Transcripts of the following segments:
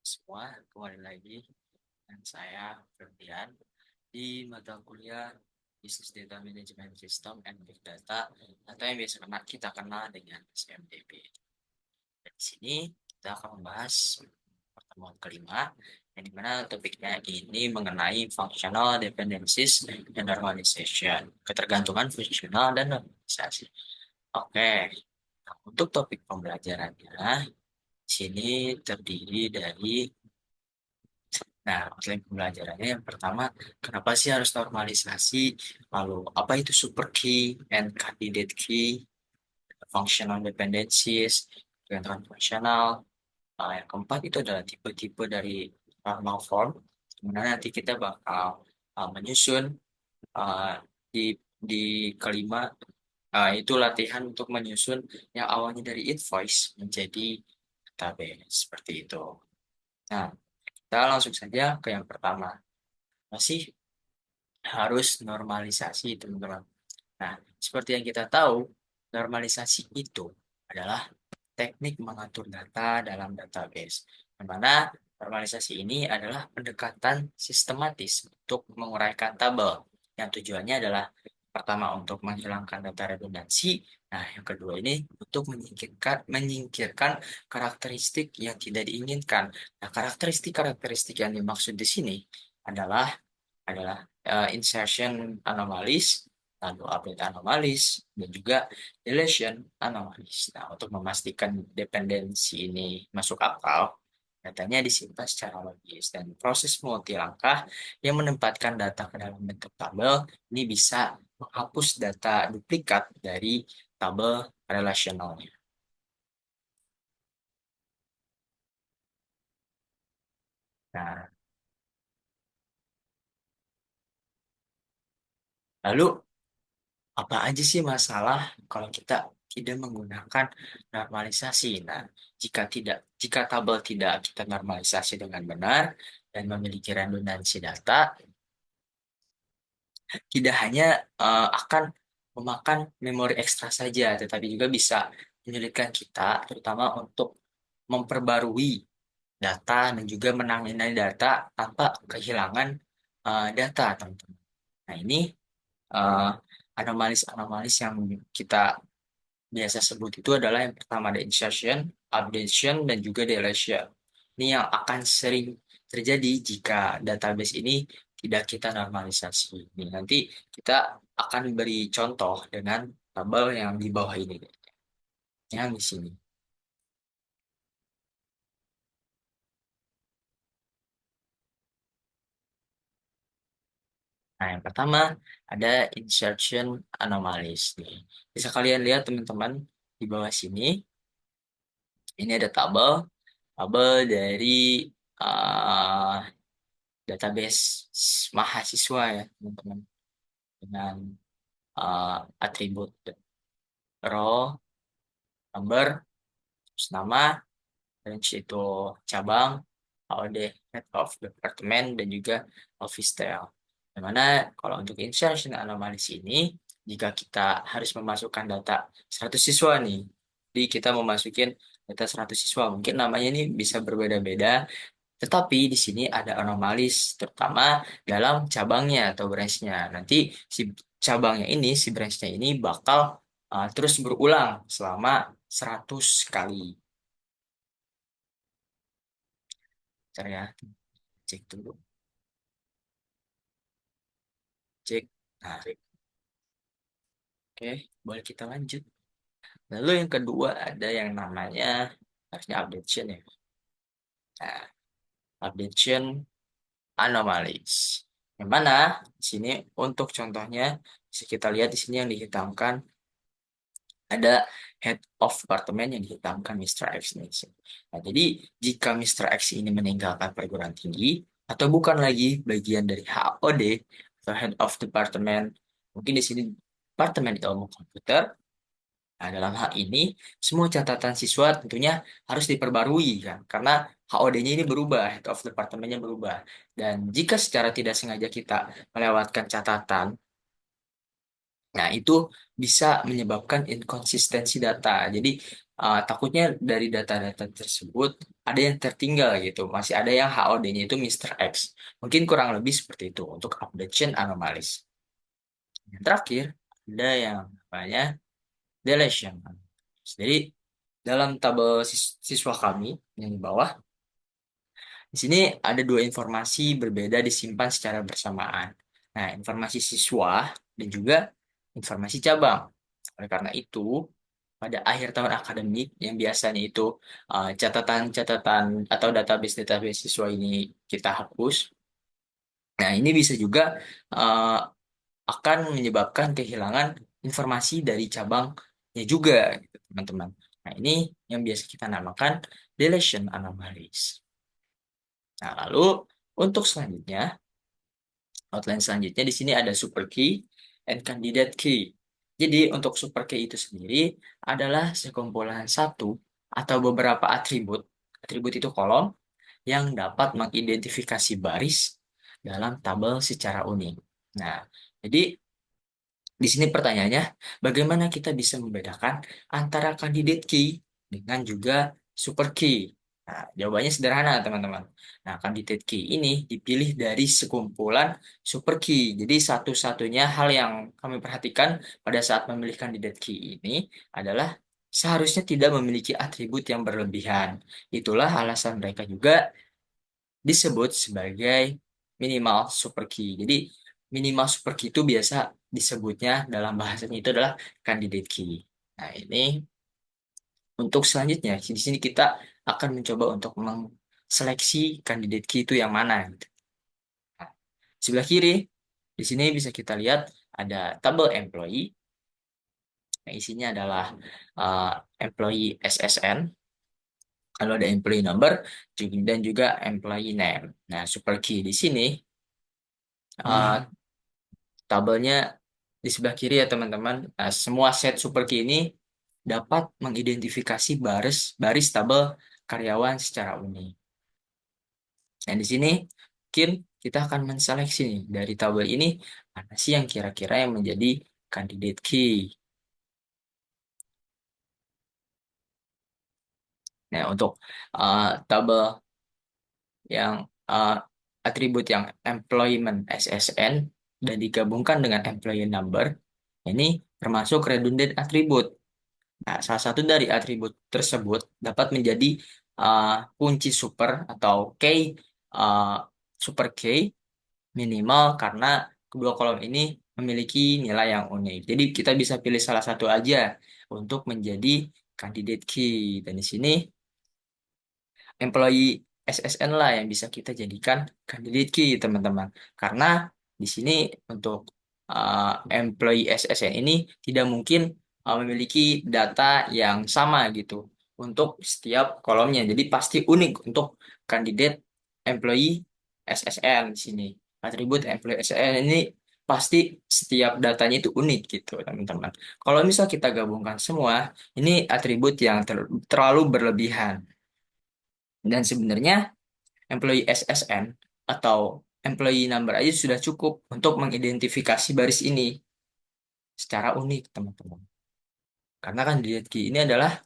Semua, kembali lagi dengan saya Ferdian di mata kuliah Business Data Management System and Big Data atau yang biasa kita kenal dengan SMDB. Dan di sini kita akan membahas pertemuan kelima yang dimana topiknya ini mengenai functional dependencies and normalization, ketergantungan fungsional dan normalisasi. Oke, nah, untuk topik pembelajarannya di sini terdiri dari. Nah, selain pembelajarannya yang pertama, kenapa sih harus normalisasi? Lalu, apa itu super key and candidate key, functional dependencies, ketentuan fungsional. Yang keempat itu adalah tipe-tipe dari normal form. Kemudian nanti kita bakal menyusun uh, di di kelima itu latihan untuk menyusun yang awalnya dari invoice menjadi database seperti itu. Nah, kita langsung saja ke yang pertama. Masih harus normalisasi, teman-teman. Nah, seperti yang kita tahu, normalisasi itu adalah teknik mengatur data dalam database. Di mana normalisasi ini adalah pendekatan sistematis untuk menguraikan tabel. Yang tujuannya adalah pertama untuk menghilangkan data redundansi. Nah, yang kedua ini untuk menyingkirkan karakteristik yang tidak diinginkan. Nah, karakteristik-karakteristik yang dimaksud di sini adalah insertion anomalies, lalu update anomalies, dan juga deletion anomalies. Nah, untuk memastikan dependensi ini masuk akal, datanya disimpan secara logis dan proses multi langkah yang menempatkan data ke dalam bentuk tabel ini bisa menghapus data duplikat dari tabel relasionalnya. Nah, lalu apa aja sih masalah kalau kita tidak menggunakan normalisasi? Nah, jika tabel tidak kita normalisasi dengan benar dan memiliki redundansi data, tidak hanya akan memakan memori ekstra saja, tetapi juga bisa menyulitkan kita, terutama untuk memperbarui data dan juga menangani data tanpa kehilangan data, teman-teman. Nah, ini eh, anomalis-anomalis yang kita biasa sebut itu adalah yang pertama ada insertion, updation, dan juga deletion. Ini yang akan sering terjadi jika database ini tidak kita normalisasi. Ini nanti kita akan beri contoh dengan tabel yang di bawah ini, yang di sini. Nah, yang pertama ada insertion anomalies nih. Bisa kalian lihat teman-teman di bawah sini. Ini ada tabel dari uh, database mahasiswa ya teman-teman dengan uh, atribut row, number, terus nama, range itu cabang, AOD, head of department, dan juga office style. Dimana kalau untuk insertion anomalis ini, jika kita harus memasukkan data 100 siswa nih, jadi kita memasukin data 100 siswa, mungkin namanya ini bisa berbeda-beda, tetapi di sini ada anomalis, terutama dalam cabangnya atau branchnya. Nanti si cabangnya ini, si branchnya ini bakal terus berulang selama 100 kali. Bentar ya, cek dulu. Cek. Nah, oke, boleh kita lanjut. Lalu yang kedua ada yang namanya, harusnya updation ya. Nah, updation anomalies. Yang mana di sini untuk contohnya bisa kita lihat di sini yang dihitamkan ada head of department yang dihitamkan Mr. X nih. Nah, jadi jika Mr. X ini meninggalkan perguruan tinggi atau bukan lagi bagian dari HOD atau head of department, mungkin di sini departemen ilmu komputer. Nah, dalam hal ini semua catatan siswa tentunya harus diperbarui kan, karena HOD-nya ini berubah, head of departemennya berubah. Dan jika secara tidak sengaja kita melewatkan catatan, nah, itu bisa menyebabkan inkonsistensi data. Jadi, takutnya dari data-data tersebut ada yang tertinggal gitu, masih ada yang HOD-nya itu Mr. X. Mungkin kurang lebih seperti itu untuk update chain anomalies. Yang terakhir, ada yang namanya deletion. Jadi, dalam tabel siswa kami yang di bawah, di sini ada dua informasi berbeda disimpan secara bersamaan. Nah, informasi siswa dan juga informasi cabang. Oleh karena itu, pada akhir tahun akademik yang biasanya itu catatan-catatan atau database-database siswa ini kita hapus. Nah, ini bisa juga uh, akan menyebabkan kehilangan informasi dari cabangnya juga, gitu, teman-teman. Nah, ini yang biasa kita namakan deletion anomalies. Nah, lalu untuk selanjutnya, outline selanjutnya di sini ada super key and candidate key. Jadi untuk super key itu sendiri adalah sekumpulan satu atau beberapa atribut. Atribut itu kolom yang dapat mengidentifikasi baris dalam tabel secara unik. Nah, jadi di sini pertanyaannya, bagaimana kita bisa membedakan antara candidate key dengan juga super key? Nah, jawabannya sederhana, teman-teman. Nah, candidate key ini dipilih dari sekumpulan super key. Jadi, satu-satunya hal yang kami perhatikan pada saat memilih candidate key ini adalah seharusnya tidak memiliki atribut yang berlebihan. Itulah alasan mereka juga disebut sebagai minimal super key. Jadi minimal super key itu biasa disebutnya dalam bahasanya itu adalah candidate key. Nah, ini untuk selanjutnya di sini kita akan mencoba untuk mengseleksi candidate key itu yang mana gitu. Nah, sebelah kiri di sini bisa kita lihat ada tabel employee. Nah, isinya adalah uh, employee SSN, lalu ada employee number dan juga employee name. Nah, super key di sini uh, tabelnya di sebelah kiri ya teman-teman. Nah, semua set super key ini dapat mengidentifikasi baris baris tabel karyawan secara unik. Nah, di sini mungkin kita akan menseleksi nih dari tabel ini mana sih yang kira-kira yang menjadi candidate key. Nah, untuk tabel yang uh, atribut yang employment SSN dan digabungkan dengan employee number, ini termasuk redundant atribut. Nah, salah satu dari atribut tersebut dapat menjadi kunci super atau key uh, super key minimal karena kedua kolom ini memiliki nilai yang unik. Jadi kita bisa pilih salah satu aja untuk menjadi candidate key. Dan di sini employee SSN lah yang bisa kita jadikan candidate key, teman-teman. Karena di sini untuk employee SSN ini tidak mungkin memiliki data yang sama gitu untuk setiap kolomnya. Jadi pasti unik untuk kandidat employee SSN di sini. Atribut employee SSN ini pasti setiap datanya itu unik gitu, teman-teman. Kalau misal kita gabungkan semua, ini atribut yang terlalu berlebihan. Dan sebenarnya employee SSN atau employee number aja sudah cukup untuk mengidentifikasi baris ini secara unik, teman-teman. Karena kan dilihat ini adalah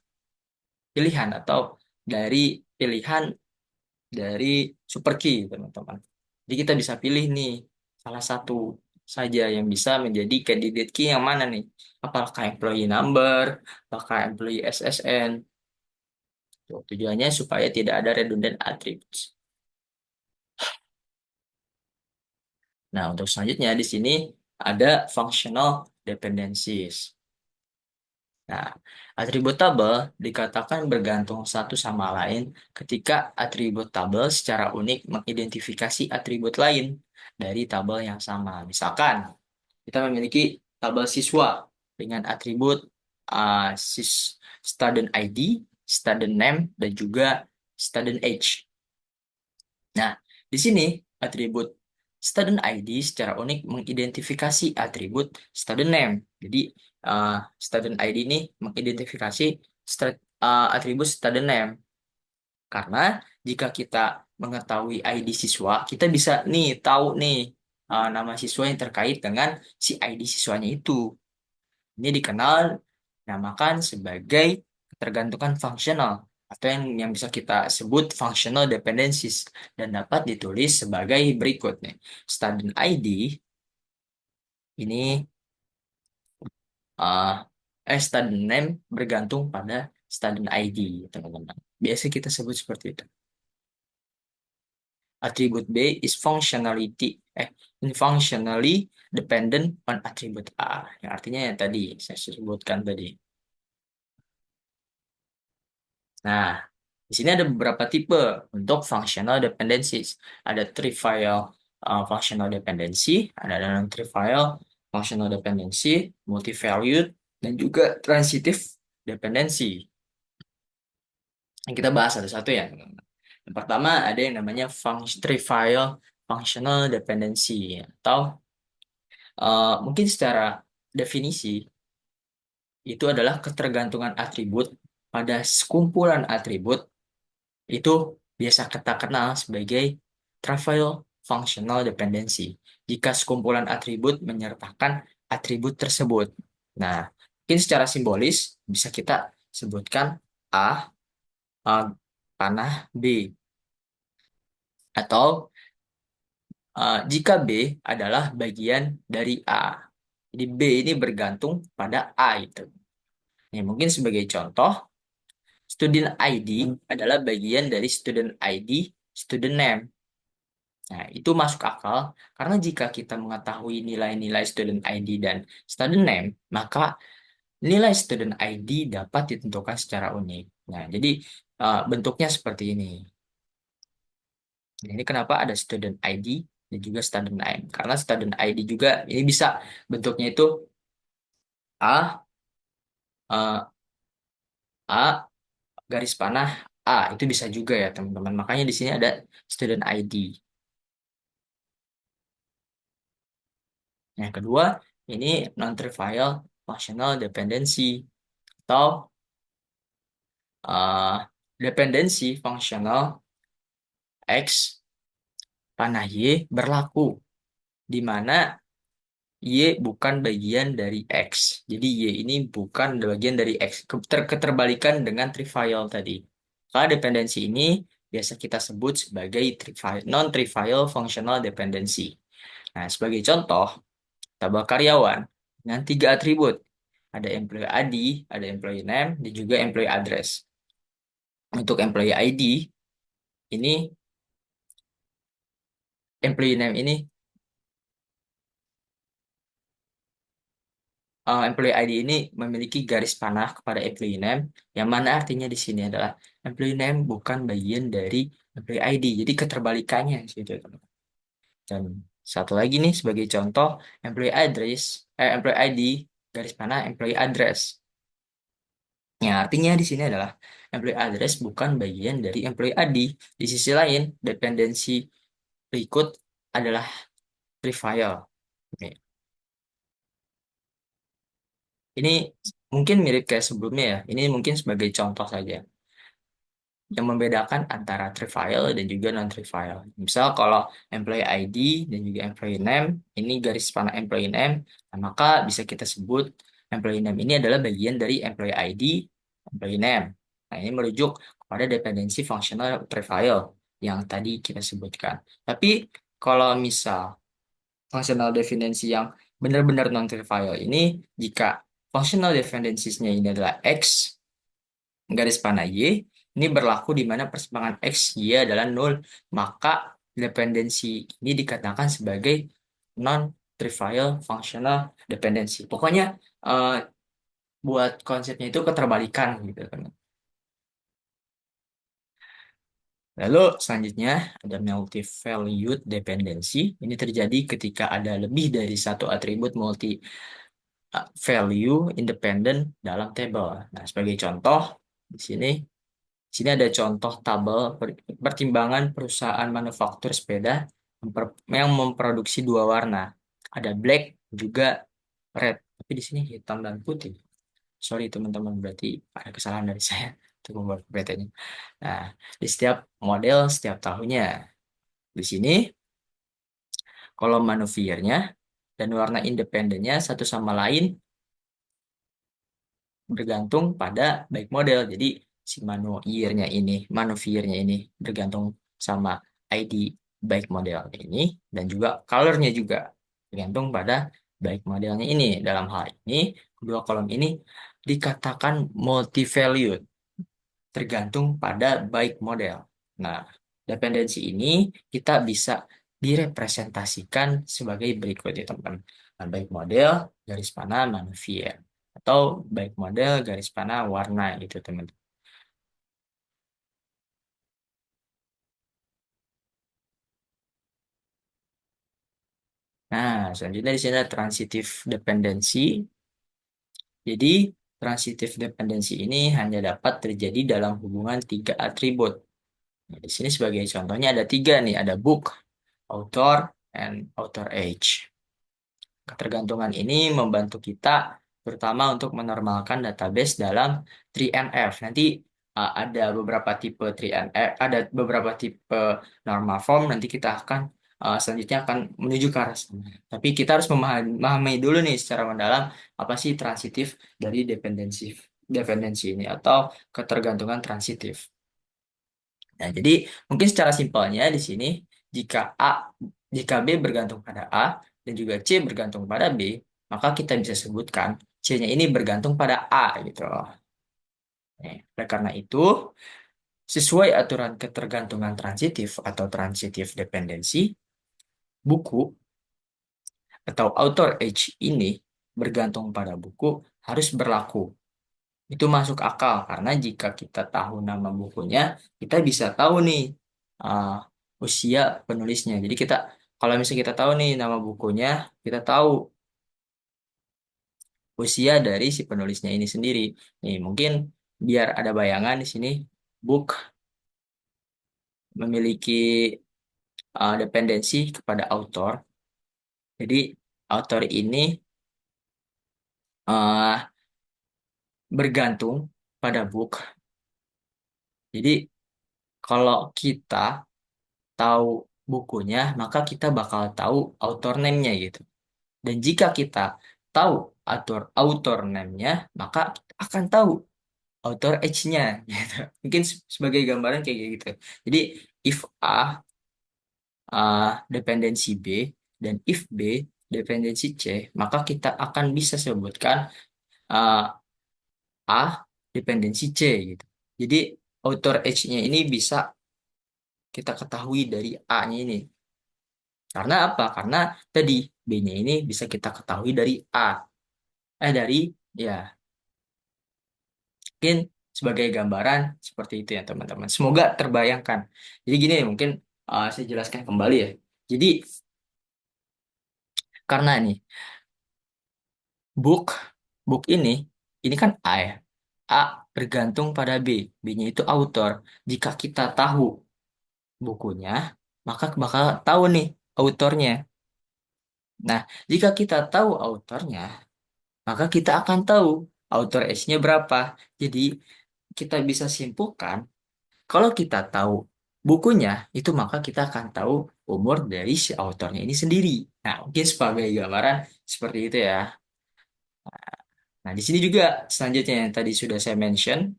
pilihan atau dari pilihan dari super key, teman-teman. Jadi kita bisa pilih nih salah satu saja yang bisa menjadi candidate key yang mana nih? Apakah employee number, apakah employee SSN? Tujuannya supaya tidak ada redundant attributes. Nah, untuk selanjutnya di sini ada functional dependencies. Nah, atribut tabel dikatakan bergantung satu sama lain ketika atribut tabel secara unik mengidentifikasi atribut lain dari tabel yang sama. Misalkan, kita memiliki tabel siswa dengan atribut student ID, student name, dan juga student age. Nah, di sini atribut student ID secara unik mengidentifikasi atribut student name. Jadi, uh, student ID ini mengidentifikasi atribut student name. Karena jika kita mengetahui ID siswa, kita bisa nih tahu nih nama siswa yang terkait dengan si ID siswanya itu. Ini dikenal namakan sebagai ketergantungan fungsional atau yang bisa kita sebut functional dependencies dan dapat ditulis sebagai berikut nih. Student ID ini uh, student name bergantung pada student ID, teman-teman. Biasa kita sebut seperti itu. Attribute B is functionally dependent on attribute A. Yang artinya yang tadi saya sebutkan tadi. Nah, di sini ada beberapa tipe untuk functional dependencies. Ada trivial functional dependency, ada non-trivial functional dependency, multi-valued, dan juga transitive dependency. Yang kita bahas satu-satu ya. Yang pertama ada yang namanya trivial functional dependency atau mungkin secara definisi itu adalah ketergantungan atribut pada sekumpulan atribut itu biasa kita kenal sebagai trivial functional dependency. Jika sekumpulan atribut menyertakan atribut tersebut. Nah, mungkin secara simbolis bisa kita sebutkan A panah B. Atau jika B adalah bagian dari A. Jadi B ini bergantung pada A itu. Nih, mungkin sebagai contoh, student ID adalah bagian dari student ID, student name. Nah, itu masuk akal karena jika kita mengetahui nilai-nilai student ID dan student name, maka nilai student ID dapat ditentukan secara unik. Nah, jadi bentuknya seperti ini. Nah, ini kenapa ada student ID dan juga student name. Karena student ID juga ini bisa bentuknya itu A, eh, A, garis panah A. Itu bisa juga ya teman-teman. Makanya di sini ada student ID. Yang kedua, ini non-trivial functional dependency atau dependensi fungsional X panah Y berlaku, di mana Y bukan bagian dari X. Jadi Y ini bukan bagian dari X. Keterbalikan dengan trivial tadi. Karena dependensi ini biasa kita sebut sebagai non-trivial functional dependency. Nah, sebagai contoh, tabel karyawan dengan 3 atribut. Ada employee ID, ada employee name, dan juga employee address. Untuk employee ID, ini employee name ini employee ID ini memiliki garis panah kepada employee name, yang mana artinya di sini adalah employee name bukan bagian dari employee ID. Jadi keterbalikannya gitu, teman-teman. Dan satu lagi nih sebagai contoh, employee ID garis panah employee address. Ya, artinya di sini adalah employee address bukan bagian dari employee ID. Di sisi lain, dependensi berikut adalah trivial. Oke. Ini mungkin mirip kayak sebelumnya ya. Ini mungkin sebagai contoh saja yang membedakan antara trivial dan juga non-trivial. Misal kalau employee ID dan juga employee name, ini garis panah employee name, nah, maka bisa kita sebut employee name ini adalah bagian dari employee ID, employee name. Nah, ini merujuk kepada dependensi fungsional trivial yang tadi kita sebutkan. Tapi kalau misal functional dependency yang benar-benar non-trivial ini, jika functional dependencies-nya ini adalah X, garis panah Y, ini berlaku di mana persimpangan X, Y adalah 0, maka dependensi ini dikatakan sebagai non-trivial functional dependency. Pokoknya eh, buat konsepnya itu keterbalikan gitu kan. Lalu selanjutnya ada multi-valued dependency. Ini terjadi ketika ada lebih dari satu atribut multi value independent dalam tabel. Nah, sebagai contoh di sini ada contoh tabel pertimbangan perusahaan manufaktur sepeda yang memproduksi 2 warna. Ada black juga red. Tapi di sini hitam dan putih. Sorry teman-teman, berarti ada kesalahan dari saya untuk membuat PPT-nya. Nah, di setiap model, setiap tahunnya. Di sini kolom manufiernya dan warna independennya satu sama lain bergantung pada baik model. Jadi si manuviernya ini bergantung sama ID baik model ini dan juga colornya juga bergantung pada baik modelnya ini. Dalam hal ini, kedua kolom ini dikatakan multi-valued, tergantung pada baik model. Nah, dependensi ini kita bisa direpresentasikan sebagai berikut ya teman-teman. Nah, baik model, garis panah, manuver. Atau baik model, garis panah, warna gitu teman-teman. Nah, selanjutnya di sini ada transitive dependency. Jadi, transitive dependency ini hanya dapat terjadi dalam hubungan tiga atribut. Nah, di sini sebagai contohnya ada tiga nih, ada book, author, and author age. Ketergantungan ini membantu kita terutama untuk menormalkan database dalam 3NF. Nanti ada beberapa tipe 3NF, ada beberapa tipe normal form. Nanti kita akan selanjutnya akan menuju ke arah sana. Tapi kita harus memahami dulu nih secara mendalam apa sih transitif dari dependensi ini atau ketergantungan transitif. Nah, jadi mungkin secara simpelnya di sini jika A jika B bergantung pada A dan juga C bergantung pada B, maka kita bisa sebutkan C-nya ini bergantung pada A gitu loh. Nih, oleh karena itu, sesuai aturan ketergantungan transitif atau transitive dependency, buku atau author age ini bergantung pada buku harus berlaku. Itu masuk akal karena jika kita tahu nama bukunya, kita bisa tahu nih uh, usia penulisnya. Jadi kita kalau misalnya kita tahu nih nama bukunya, kita tahu usia dari si penulisnya ini sendiri. Nih, mungkin biar ada bayangan di sini, book memiliki dependensi kepada author. Jadi author ini uh, bergantung pada book. Jadi kalau kita tahu bukunya, maka kita bakal tahu author name-nya gitu. Dan jika kita tahu author name-nya, maka kita akan tahu author age-nya gitu. Mungkin sebagai gambaran kayak gitu. Jadi if dependensi B dan if B dependensi C, maka kita akan bisa sebutkan uh, A dependensi C gitu. Jadi author age-nya ini bisa kita ketahui dari A-nya ini. Karena apa? Karena tadi B-nya ini bisa kita ketahui dari A. Dari ya mungkin sebagai gambaran seperti itu ya teman-teman. Semoga terbayangkan. Jadi gini mungkin saya jelaskan kembali ya. Jadi karena nih book book ini kan A ya. A bergantung pada B. B-nya itu author. Jika kita tahu bukunya, maka bakal tahu nih autornya. Nah, jika kita tahu autornya, maka kita akan tahu author age-nya berapa. Jadi kita bisa simpulkan kalau kita tahu bukunya itu maka kita akan tahu umur dari si autornya ini sendiri. Nah, mungkin sebagai gambaran seperti itu ya. Nah, di sini juga selanjutnya yang tadi sudah saya mention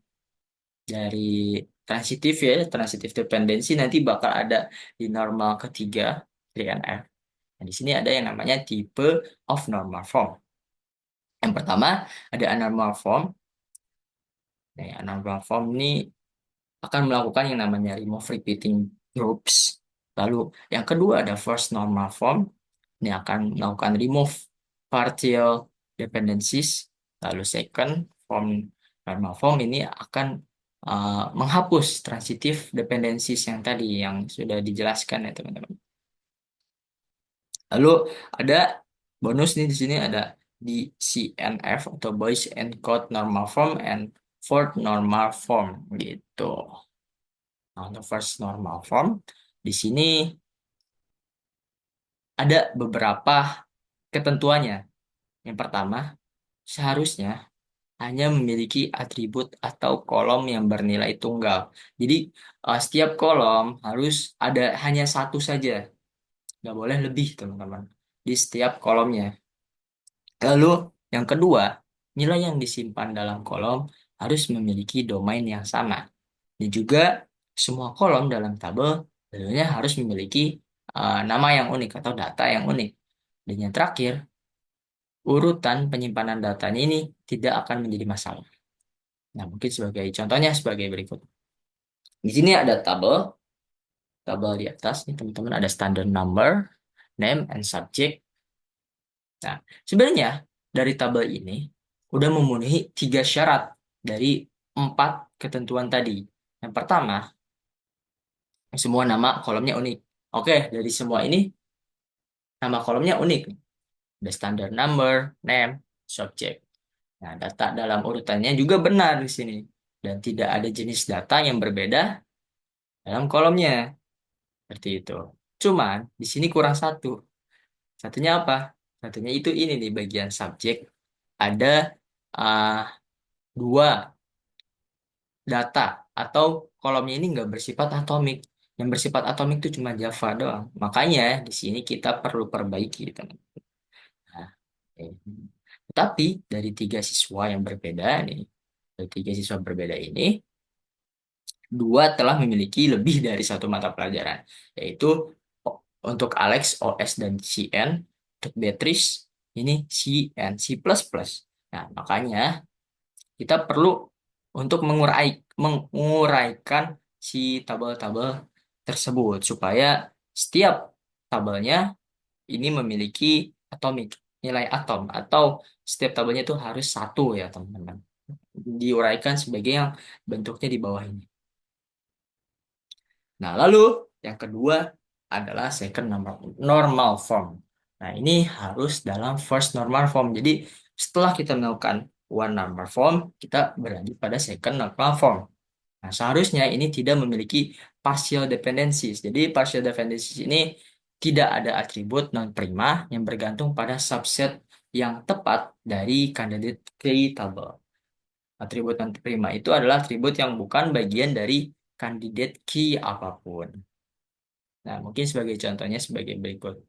dari transitif ya, transitive dependency nanti bakal ada di normal ketiga 3NF. Nah, di sini ada yang namanya tipe of normal form. Yang pertama ada anormal form. Nah, anormal form ini akan melakukan yang namanya remove repeating groups. Lalu yang kedua ada first normal form. Ini akan melakukan remove partial dependencies. Lalu second form normal form ini akan menghapus transitive dependencies yang tadi yang sudah dijelaskan ya teman-teman. Lalu ada bonus nih di sini ada di CNF atau Boys and Code Normal Form and Fourth Normal Form gitu. Nah, untuk first normal form di sini ada beberapa ketentuannya. Yang pertama, seharusnya hanya memiliki atribut atau kolom yang bernilai tunggal. Jadi setiap kolom harus ada hanya satu saja, nggak boleh lebih teman-teman di setiap kolomnya. Lalu yang kedua, nilai yang disimpan dalam kolom harus memiliki domain yang sama. Dan juga semua kolom dalam tabel tentunya harus memiliki nama yang unik atau data yang unik. Dan yang terakhir, urutan penyimpanan datanya ini tidak akan menjadi masalah. Nah, mungkin sebagai contohnya sebagai berikut. Di sini ada tabel di atas nih teman-teman ada standard number, name, and subject. Nah, sebenarnya dari tabel ini udah memenuhi 3 syarat dari 4 ketentuan tadi. Yang pertama, semua nama kolomnya unik. Oke, dari semua ini nama kolomnya unik. Ada standard number, name, subject. Nah, data dalam urutannya juga benar di sini. Dan tidak ada jenis data yang berbeda dalam kolomnya. Seperti itu. Cuman, di sini kurang satu. Satunya apa? Satunya itu ini nih, bagian subjek. Ada uh, 2 data. Atau kolomnya ini nggak bersifat atomik. Yang bersifat atomik itu cuma Java doang. Makanya, di sini kita perlu perbaiki, teman. Nah, oke. Tetapi, dari 3 siswa yang berbeda nih, dari 3 siswa berbeda ini, 2 telah memiliki lebih dari 1 mata pelajaran, yaitu untuk Alex OS dan CN, untuk Beatrice ini CN C++. Nah, makanya kita perlu untuk menguraikan si tabel-tabel tersebut supaya setiap tabelnya ini memiliki atomik nilai atom atau setiap tabelnya itu harus satu ya teman-teman. Diuraikan sebagai yang bentuknya di bawah ini. Nah, lalu yang kedua adalah second normal form. Nah, ini harus dalam first normal form. Jadi, setelah kita melakukan one normal form, kita berlanjut pada second normal form. Nah, seharusnya ini tidak memiliki partial dependencies. Jadi, partial dependencies ini tidak ada atribut non-prima yang bergantung pada subset yang tepat dari candidate key table. Atribut non-prima itu adalah atribut yang bukan bagian dari candidate key apapun. Nah, mungkin sebagai contohnya sebagai berikut.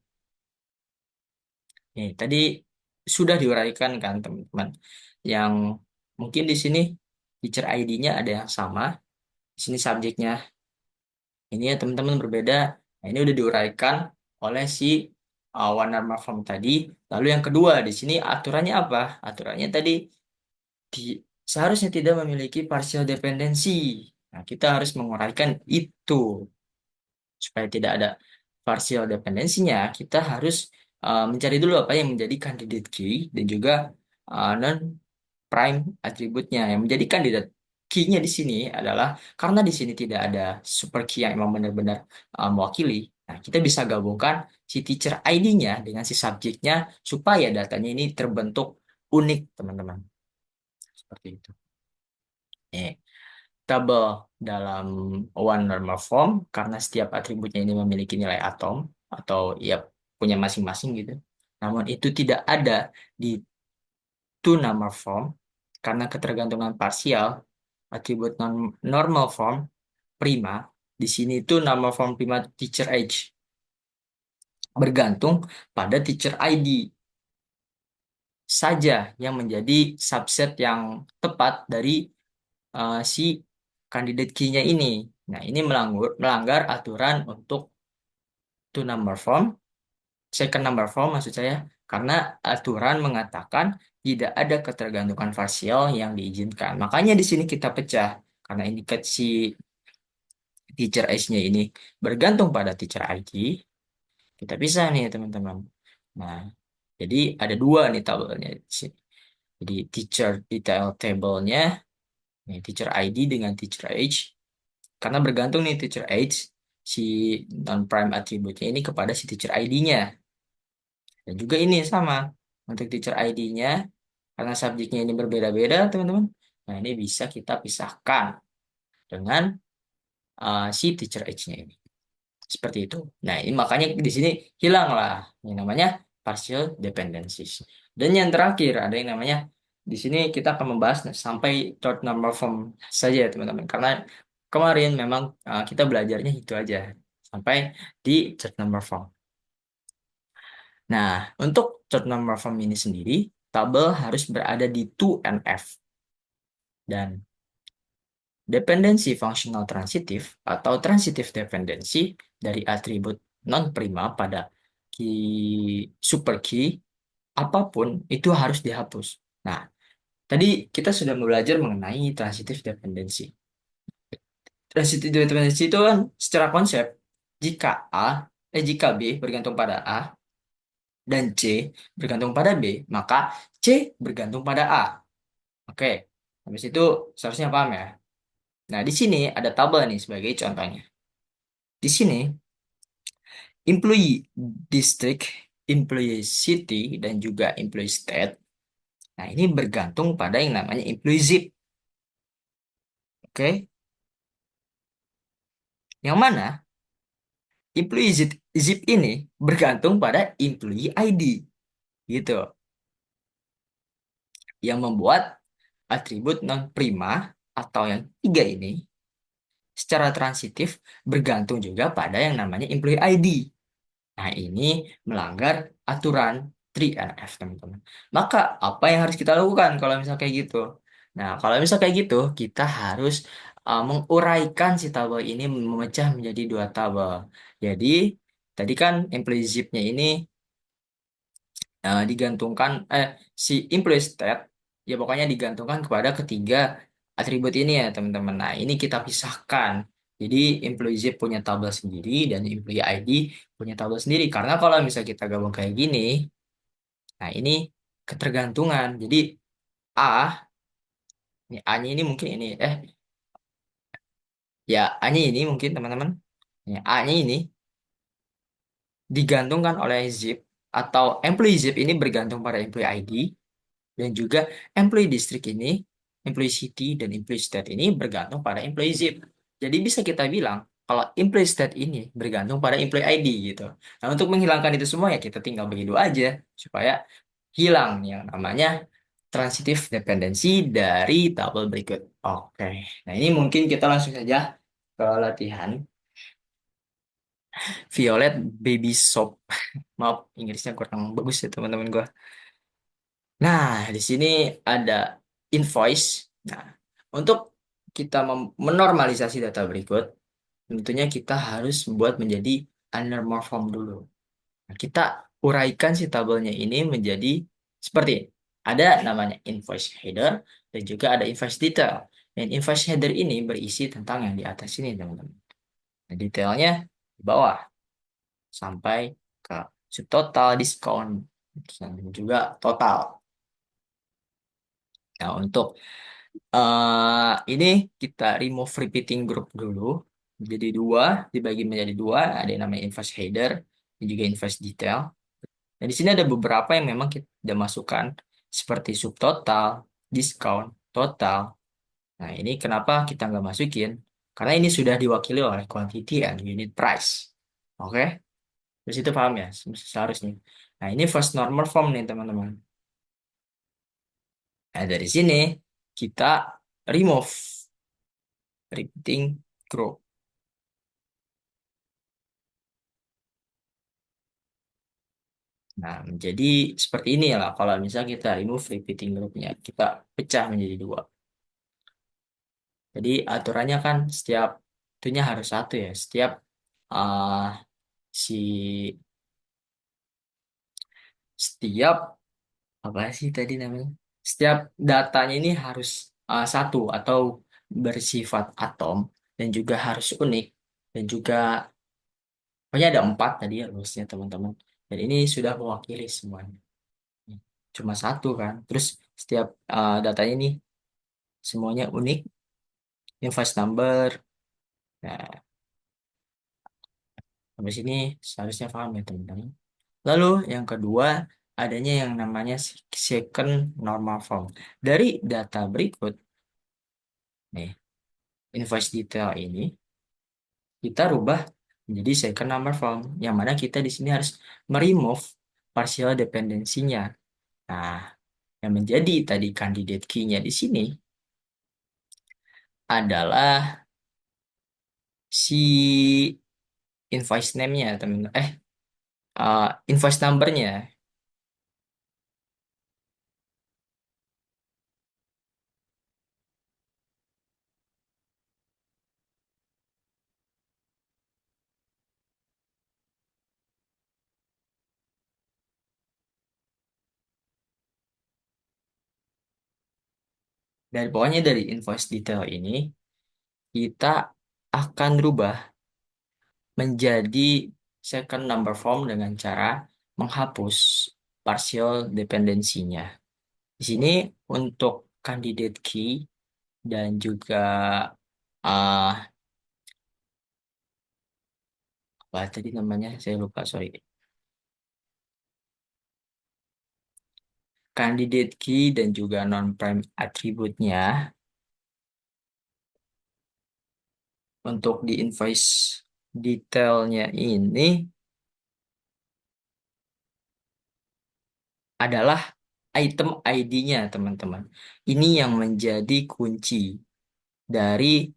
Nih, tadi sudah diuraikan kan teman-teman. Yang mungkin di sini teacher ID-nya ada yang sama. Di sini subjeknya ini ya teman-teman berbeda. Nah, ini udah diuraikan oleh si one normal form tadi. Lalu yang kedua di sini aturannya apa? Aturannya tadi di, seharusnya tidak memiliki partial dependency. Nah, kita harus menguraikan itu. Supaya tidak ada partial dependensinya, kita harus mencari dulu apa yang menjadi candidate key dan juga non prime atributnya. Yang menjadi kandidat key-nya di sini adalah karena di sini tidak ada super key yang memang benar-benar mewakili. Nah, kita bisa gabungkan si teacher ID-nya dengan si subjeknya supaya datanya ini terbentuk unik, teman-teman. Seperti itu. Nih, tabel dalam one normal form karena setiap atributnya ini memiliki nilai atom atau ya punya masing-masing gitu. Namun itu tidak ada di two normal form karena ketergantungan parsial atribut normal form prima di sini itu normal form prima teacher age bergantung pada teacher ID saja yang menjadi subset yang tepat dari si candidate key-nya ini. Nah, ini melanggar aturan untuk two number form, second number form maksud saya, karena aturan mengatakan tidak ada ketergantungan fasial yang diizinkan. Makanya di sini kita pecah, karena ini si teacher age-nya ini bergantung pada teacher ID, kita pisah nih teman-teman. Nah, jadi ada 2 nih tabelnya. Jadi teacher detail table-nya, nih, teacher ID dengan teacher age. Karena bergantung nih teacher age, si non-prime atributnya ini kepada si teacher ID-nya. Dan juga ini sama. Untuk teacher ID-nya, karena subjeknya ini berbeda-beda, teman-teman. Nah, ini bisa kita pisahkan dengan si teacher age-nya ini. Seperti itu. Nah, ini makanya di sini hilanglah. Ini namanya partial dependencies. Dan yang terakhir, ada yang namanya, di sini kita akan membahas sampai third number form saja, teman-teman. Karena kemarin memang kita belajarnya itu aja. Sampai di third number form. Nah, untuk third number form ini sendiri, tabel harus berada di 2NF. Dan dependensi fungsional transitif atau transitive dependency dari atribut non-prima pada super key apapun itu harus dihapus. Nah, tadi kita sudah belajar mengenai transitive dependency. Transitive dependency itu kan secara konsep jika jika B bergantung pada A dan C bergantung pada B, maka C bergantung pada A. Oke, habis itu seharusnya paham ya. Nah, di sini ada tabel nih sebagai contohnya. Di sini employee district, employee city, dan juga employee state. Nah, ini bergantung pada yang namanya employee zip. Oke, yang mana employee zip ini bergantung pada employee ID. Gitu. Yang membuat atribut non-prima atau yang tiga ini secara transitif bergantung juga pada yang namanya employee ID. Nah, ini melanggar aturan 3NF, teman-teman. Maka, apa yang harus kita lakukan kalau misal kayak gitu? Nah, kalau misal kayak gitu, kita harus menguraikan si tabel ini memecah menjadi dua tabel. Jadi, tadi kan employee zip-nya ini digantungkan, si employee state, ya pokoknya digantungkan kepada ketiga atribut ini ya, teman-teman. Nah, ini kita pisahkan. Jadi, employee zip punya tabel sendiri dan employee ID punya tabel sendiri. Karena kalau misalnya kita gabung kayak gini, nah ini ketergantungan. Jadi A, ini A-nya ini mungkin ini, ya A-nya ini mungkin teman-teman. Ya, A-nya ini digantungkan oleh zip atau employee zip ini bergantung pada employee ID dan juga employee district ini, employee city dan employee state ini bergantung pada employee zip. Jadi bisa kita bilang kalau employee state ini bergantung pada employee ID gitu. Nah, untuk menghilangkan itu semua ya kita tinggal bagi dua aja supaya hilang yang namanya transitive dependency dari tabel berikut. Oke, nah ini mungkin kita langsung saja ke latihan Violet Baby Soap. Maaf, Inggrisnya kurang bagus ya teman-teman gua. Nah, di sini ada invoice. Nah, untuk kita menormalisasi data berikut, tentunya kita harus membuat menjadi unnormal form dulu. Nah, kita uraikan si tabelnya ini menjadi seperti ini. Ada namanya invoice header dan juga ada invoice detail. Dan invoice header ini berisi tentang yang di atas ini, teman-teman. Nah, detailnya di bawah sampai ke subtotal, diskon, dan juga total. Nah, untuk ini kita remove repeating group dulu. Jadi dua, dibagi menjadi dua. Ada yang namanya invoice header dan juga invoice detail. Nah, di sini ada beberapa yang memang kita masukkan seperti subtotal, discount, total. Nah, ini kenapa kita nggak masukin? Karena ini sudah diwakili oleh quantity and unit price. Oke? Terus itu paham ya? Seharusnya. Nah, ini first normal form nih, teman-teman. Nah, dari sini kita remove repeating group. Nah, menjadi seperti ini lah. Kalau misalnya kita remove repeating groupnya, kita pecah menjadi dua. Jadi aturannya kan setiap itunya harus satu ya. Setiap uh, si setiap apa sih tadi namanya? Setiap datanya ini harus satu atau bersifat atom dan juga harus unik dan juga pokoknya ada empat tadi ya rumusnya teman-teman. Dan ini sudah mewakili semuanya. Cuma satu kan. Terus setiap datanya ini semuanya unik, invoice number. Nah, sampai sini seharusnya paham ya teman-teman. Lalu yang kedua, adanya yang namanya second normal form. Dari data berikut, nih, invoice detail ini, kita rubah menjadi second normal form. Yang mana kita di sini harus meremove partial dependensinya. Nah, yang menjadi tadi candidate key-nya di sini adalah si invoice name-nya, teman. Invoice number-nya. Dari pokoknya dari invoice detail ini kita akan rubah menjadi second number form dengan cara menghapus partial dependensinya. Di sini untuk candidate key dan juga ah apa tadi namanya saya lupa sorry. Candidate key dan juga non-prime attribute-nya untuk di invoice detailnya ini adalah item ID-nya, teman-teman. Ini yang menjadi kunci dari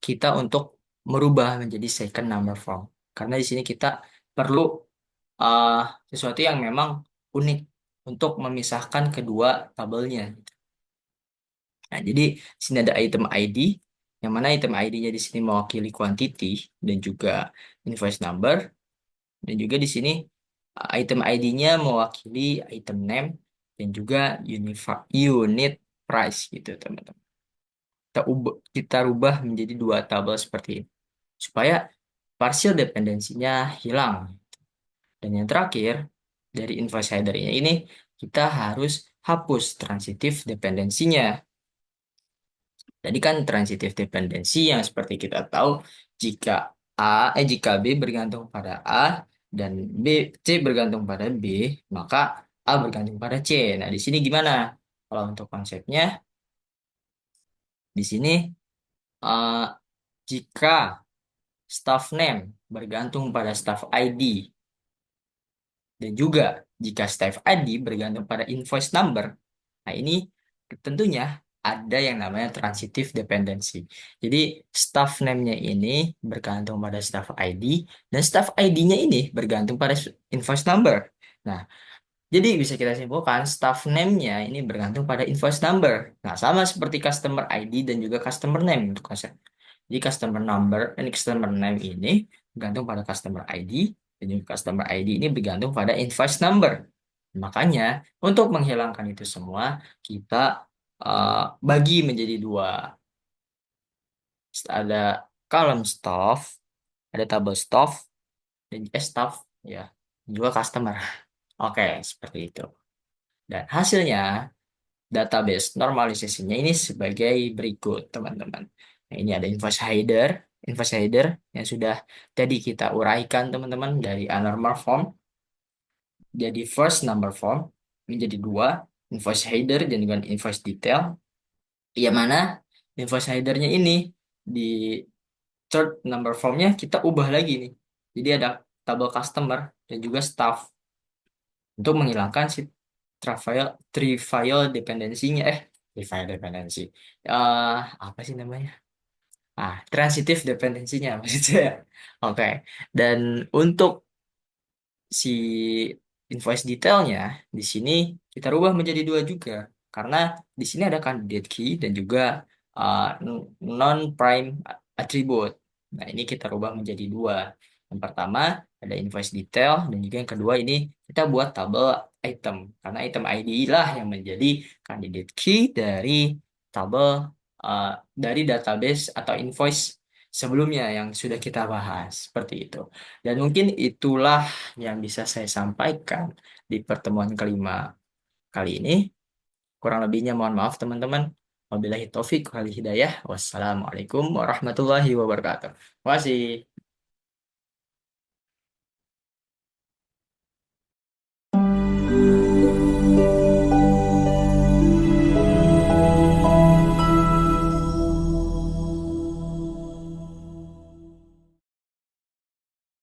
kita untuk merubah menjadi second number form. Karena di sini kita perlu uh, sesuatu yang memang unik untuk memisahkan kedua tabelnya. Nah, jadi di sini ada item ID, yang mana item ID-nya di sini mewakili quantity dan juga invoice number, dan juga di sini item ID-nya mewakili item name dan juga unit price gitu, teman-teman. Kita rubah menjadi dua tabel seperti ini supaya partial dependensinya hilang. Dan yang terakhir, dari invoice header-nya ini kita harus hapus transitive dependensinya. Tadi kan transitive dependency yang seperti kita tahu jika jika B bergantung pada A dan C bergantung pada B, maka A bergantung pada C. Nah, di sini gimana? Kalau untuk konsepnya, di sini eh, jika staff name bergantung pada staff ID dan juga jika staff ID bergantung pada invoice number, nah ini tentunya ada yang namanya transitive dependency. Jadi staff name-nya ini bergantung pada staff ID dan staff ID-nya ini bergantung pada invoice number. Nah, jadi bisa kita simpulkan staff name-nya ini bergantung pada invoice number. Nah, sama seperti customer ID dan juga customer name untuk konsep. Jadi customer number dan customer name ini bergantung pada customer ID dan juga customer ID ini bergantung pada invoice number. Makanya untuk menghilangkan itu semua kita bagi menjadi dua. Ada column staff, ada table staff dan staff ya, juga customer. Oke, seperti itu. Dan hasilnya database normalisasinya ini sebagai berikut, teman-teman. Nah, ini ada invoice header yang sudah tadi kita uraikan, teman-teman, dari anormal form jadi first number form menjadi dua, invoice header dan juga invoice detail. Yang mana invoice headernya ini di third number formnya kita ubah lagi nih. Jadi ada tabel customer dan juga staff untuk menghilangkan si trivial dependensinya trivial dependency eh apa sih namanya transitive dependensinya maksudnya. Oke, dan untuk si invoice detailnya di sini kita rubah menjadi dua juga karena di sini ada candidate key dan juga non prime attribute. Nah, ini kita rubah menjadi dua. Yang pertama ada invoice detail dan juga yang kedua ini kita buat tabel item karena item ID lah yang menjadi candidate key dari tabel uh, dari database atau invoice sebelumnya yang sudah kita bahas seperti itu. Dan mungkin itulah yang bisa saya sampaikan di pertemuan kelima kali ini. Kurang lebihnya mohon maaf teman-teman. Wabillahi taufik wal hidayah. Wassalamualaikum warahmatullahi wabarakatuh. Terima kasih.